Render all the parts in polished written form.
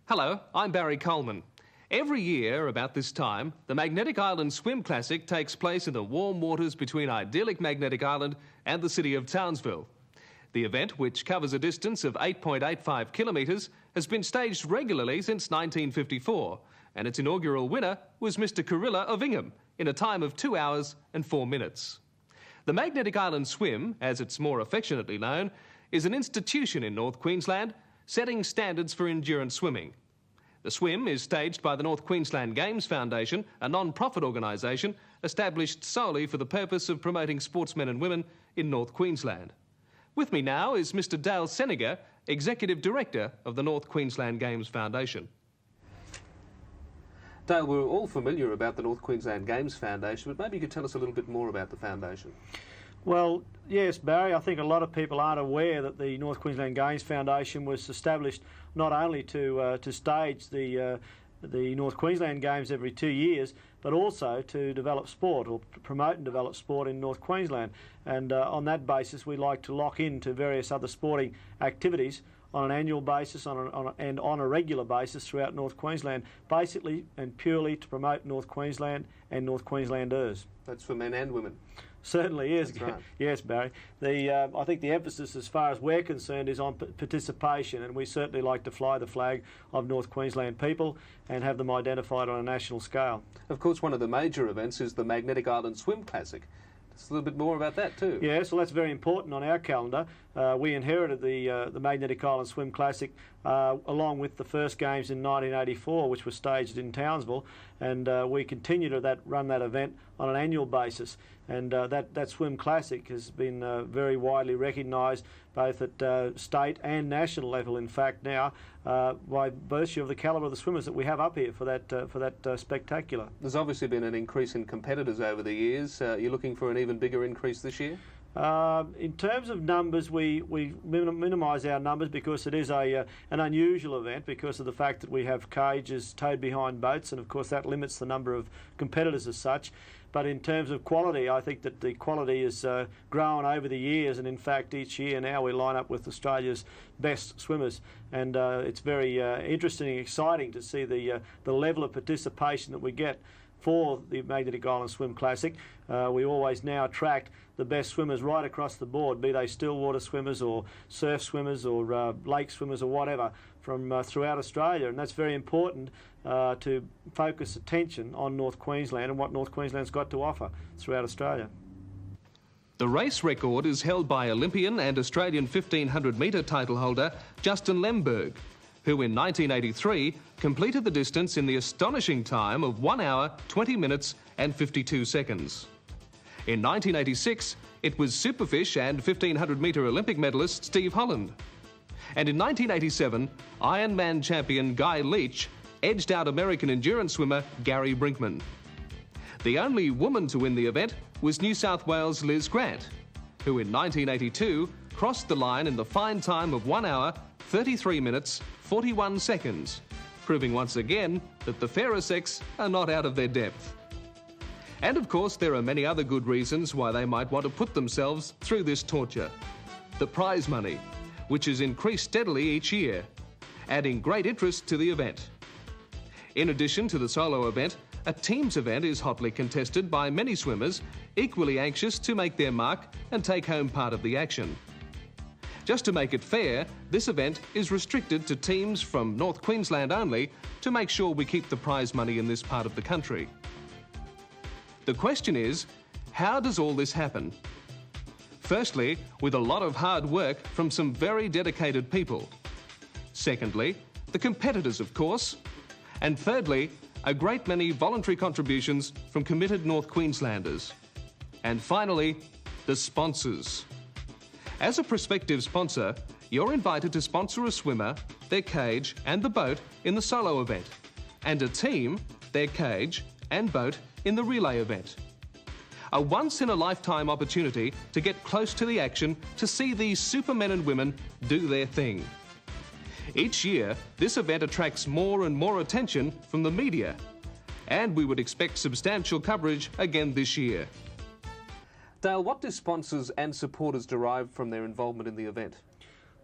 Hello, I'm Barry Coleman. Every year, about this time, the Magnetic Island Swim Classic takes place in the warm waters between idyllic Magnetic Island and the city of Townsville. The event, which covers a distance of 8.85 kilometres, has been staged regularly since 1954, and its inaugural winner was Mr. Kurilla of Ingham in a time of 2 hours and 4 minutes. The Magnetic Island Swim, as it's more affectionately known, is an institution in North Queensland setting standards for endurance swimming. The swim is staged by the North Queensland Games Foundation, a non-profit organisation established solely for the purpose of promoting sportsmen and women in North Queensland. With me now is Mr. Dale Seaniger, Executive Director of the North Queensland Games Foundation. Dale, we're all familiar about the North Queensland Games Foundation, but maybe you could tell us a little bit more about the foundation. Well, yes, Barry, I think a lot of people aren't aware that the North Queensland Games Foundation was established not only to stage the North Queensland Games every 2 years, but also to develop sport or promote and develop sport in North Queensland. And on that basis, we like to lock into various other sporting activities on an annual basis and on a regular basis throughout North Queensland, basically and purely to promote North Queensland and North Queenslanders. That's for men and women. Certainly is. That's right. Yes, Barry. I think the emphasis, as far as we're concerned, is on participation, and we certainly like to fly the flag of North Queensland people and have them identified on a national scale. Of course, one of the major events is the Magnetic Island Swim Classic. Just a little bit more about that too. Yes, well, that's very important on our calendar. We inherited the Magnetic Island Swim Classic along with the first games in 1984, which were staged in Townsville, and we continue to run that event on an annual basis. And that Swim Classic has been very widely recognised both at state and national level, in fact, now, by virtue of the calibre of the swimmers that we have up here for that spectacular. There's obviously been an increase in competitors over the years. You're looking for an even bigger increase this year? In terms of numbers, we minimise our numbers because it is an unusual event because of the fact that we have cages towed behind boats, and of course that limits the number of competitors as such. But in terms of quality, I think that the quality has grown over the years, and in fact each year now we line up with Australia's best swimmers, and it's very interesting and exciting to see the level of participation that we get for the Magnetic Island Swim Classic. We always now attract the best swimmers right across the board, be they stillwater swimmers or surf swimmers or lake swimmers or whatever, from throughout Australia, and that's very important to focus attention on North Queensland and what North Queensland's got to offer throughout Australia. The race record is held by Olympian and Australian 1500-metre title holder Justin Lemberg, who in 1983 completed the distance in the astonishing time of 1 hour, 20 minutes and 52 seconds. In 1986, it was superfish and 1500-metre Olympic medalist Steve Holland. And in 1987, Ironman champion Guy Leech edged out American endurance swimmer Gary Brinkman. The only woman to win the event was New South Wales' Liz Grant, who in 1982 crossed the line in the fine time of 1 hour, 33 minutes, 41 seconds, proving once again that the fairer sex are not out of their depth. And of course, there are many other good reasons why they might want to put themselves through this torture. The prize money, which has increased steadily each year, adding great interest to the event. In addition to the solo event, a teams event is hotly contested by many swimmers equally anxious to make their mark and take home part of the action. Just to make it fair, this event is restricted to teams from North Queensland only to make sure we keep the prize money in this part of the country. The question is, how does all this happen? Firstly, with a lot of hard work from some very dedicated people. Secondly, the competitors, of course. And thirdly, a great many voluntary contributions from committed North Queenslanders. And finally, the sponsors. As a prospective sponsor, you're invited to sponsor a swimmer, their cage and the boat in the solo event, and a team, their cage and boat in the relay event. A once-in-a-lifetime opportunity to get close to the action, to see these supermen and women do their thing. Each year, this event attracts more and more attention from the media, and we would expect substantial coverage again this year. Dale, what do sponsors and supporters derive from their involvement in the event?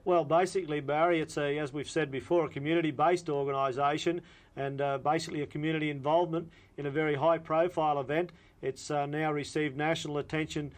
Well, basically, Barry, it's as we've said before, a community-based organisation, and basically a community involvement in a very high-profile event. It's now received national attention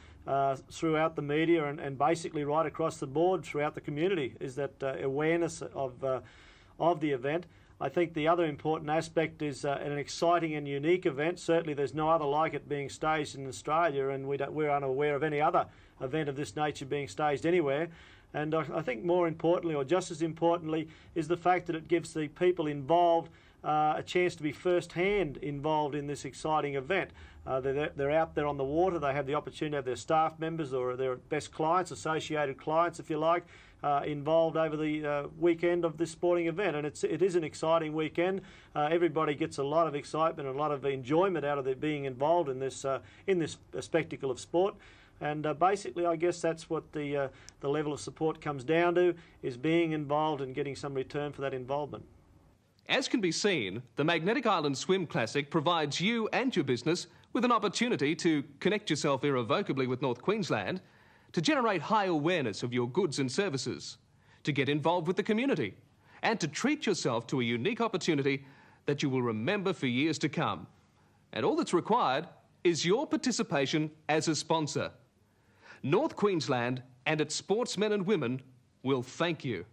throughout the media and basically right across the board throughout the community is that awareness of the event. I think the other important aspect is an exciting and unique event. Certainly there's no other like it being staged in Australia, and we're unaware of any other event of this nature being staged anywhere. And I think more importantly, or just as importantly, is the fact that it gives the people involved a chance to be first-hand involved in this exciting event. They're out there on the water. They have the opportunity to have their staff members or their best clients, associated clients, if you like, involved over the weekend of this sporting event. And it is an exciting weekend. Everybody gets a lot of excitement and a lot of enjoyment out of being involved in this spectacle of sport. And basically, I guess that's what the level of support comes down to, is being involved and getting some return for that involvement. As can be seen, the Magnetic Island Swim Classic provides you and your business with an opportunity to connect yourself irrevocably with North Queensland, to generate high awareness of your goods and services, to get involved with the community, and to treat yourself to a unique opportunity that you will remember for years to come. And all that's required is your participation as a sponsor. North Queensland and its sportsmen and women will thank you.